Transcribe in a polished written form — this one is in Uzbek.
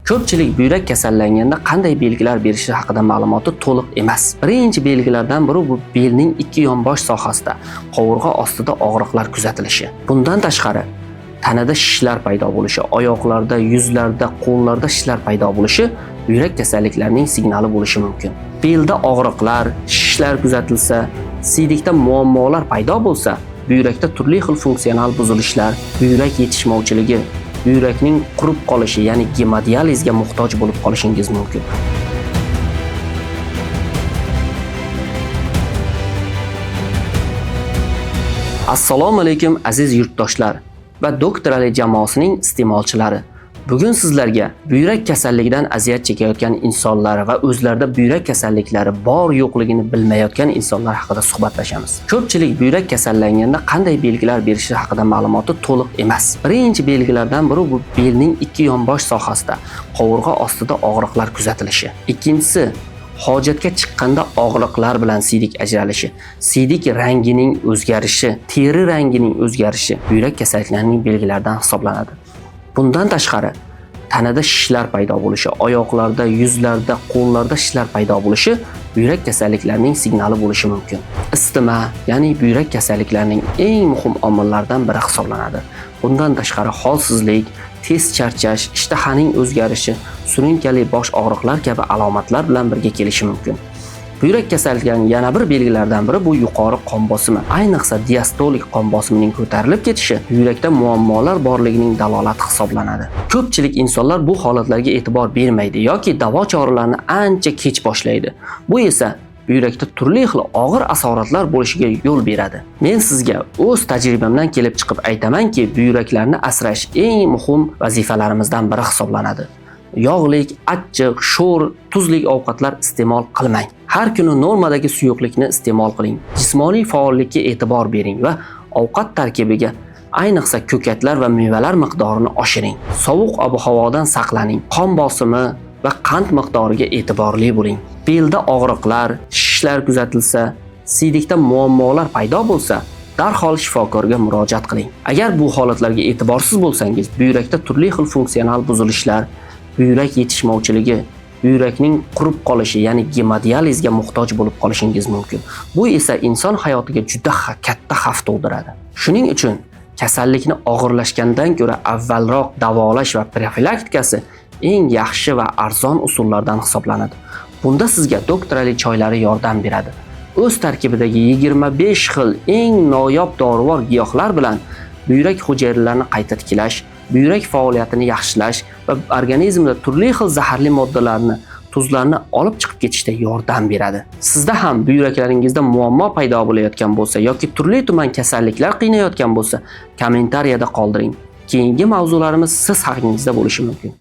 Ko'pchilik buyrak kasallanganda qanday belgilar berishi haqida ma'lumoti to'liq emas. Birinchi belgilardan biri bu belning ikki yonbosh sohasida, qovurg'a ostida og'riqlar kuzatilishi. Bundan tashqari, tanada shishlar paydo bo'lishi, oyoqlarda, yuzlarda, qo'llarda shishlar paydo bo'lishi buyrak kasalliklarining signali bo'lishi mumkin. Belda og'riqlar, shishlar kuzatilsa, siydikda muammolar paydo bo'lsa, buyrakda turli xil funksional buzilishlar, buyrak yetishmovchiligi, buyrakning qurib qolishi, ya'ni gemodializga muhtoj bo'lib qolishingiz mumkin. Assalomu alaykum aziz yurtdoshlar va Doktor Ali jamoasining iste'molchilari. Bugun sizlarga buyrak kasalligidan aziyat chekayotgan insonlar va o'zlarida buyrak kasalliklari bor yo'qligini bilmayotgan insonlar haqida suhbatlashamiz. Ko'pchilik buyrak kasallanganda qanday belgilar berishi haqida ma'lumoti to'liq emas. Birinchi belgilardan biri bu belning ikki yonbosh sohasida, qovurg'a ostida og'riqlar kuzatilishi. Ikkinchisi, hojatga chiqqanda og'riqlar bilan siydik ajralishi, siydik rangining o'zgarishi, teri rangining o'zgarishi buyrak kasalliklarining belgilaridan hisoblanadi. Bundan tashqari, tanada shishlar paydo bo'lishi, oyoqlarda, yuzlarda, qo'llarda shishlar paydo bo'lishi buyrak kasalliklarining signali bo'lishi mumkin. Isitma, ya'ni buyrak kasalliklarining eng muhim omillaridan biri hisoblanadi. Bundan tashqari, holsizlik, tez charchash, ishtahaning o'zgarishi, surunkali bosh og'riqlar kabi alomatlar bilan birga kelishi mumkin. Buyrak kasalliklarining yana bir belgilaridan biri bu yuqori qon bosimi. Ayniqsa diastolik qon bosimining ko'tarilib ketishi yurakda muammolar borligining dalolati hisoblanadi. Ko'pchilik insonlar bu holatlarga e'tibor bermaydi yoki davo choralarini ancha kech boshlaydi. Bu esa buyrakda turli xil og'ir asoratlar bo'lishiga yo'l beradi. Men sizga o'z tajribamdan kelib chiqib aytamanki, buyraklarni asrash eng muhim vazifalarimizdan biri hisoblanadi. Yog'lik, achchiq, sho'r, tuzli ovqatlar iste'mol qilmang. Har kuni normadagi suyuqlikni iste'mol qiling. Jismoniy faollikka e'tibor bering va ovqat tarkibiga, ayniqsa ko'katlar va mevalar miqdorini oshiring. Sovuq ob-havodan saqlaning. Qon bosimi va qand miqdoriga e'tiborli bo'ling. Belda og'riqlar, shishlar kuzatilsa, siydikda muammolar paydo bo'lsa, darhol shifokorga murojaat qiling. Agar bu holatlarga e'tiborsiz bo'lsangiz, buyrakda turli xil funksional buzilishlar, buyrak yetishmovchiligi, buyrakning qurib qolishi, ya'ni gemodializga muhtoj bo'lib qolishingiz mumkin. Bu esa inson hayotiga juda katta xavf tug'diradi. Shuning uchun kasallikni og'irlashgandan ko'ra avvalroq davolash va profilaktikasi eng yaxshi va arzon usullardan hisoblanadi. Bunda sizga Doktor Ali choylari yordam beradi. O'z tarkibidagi 25 xil eng noyob dorivor giyohlar bilan buyrak hujayralarini qayta tiklash, buyrak faoliyatini yaxshilash va organizmda turli xil zaharli moddalarni, tuzlarni olib chiqib ketishda yordam beradi. Sizda ham buyraklaringizda muammo paydo bo'layotgan bo'lsa yoki turli-tuman kasalliklar qiynayotgan bo'lsa, kommentariyada qoldiring. Keyingi mavzularimiz siz haqingizda bo'lishi mumkin.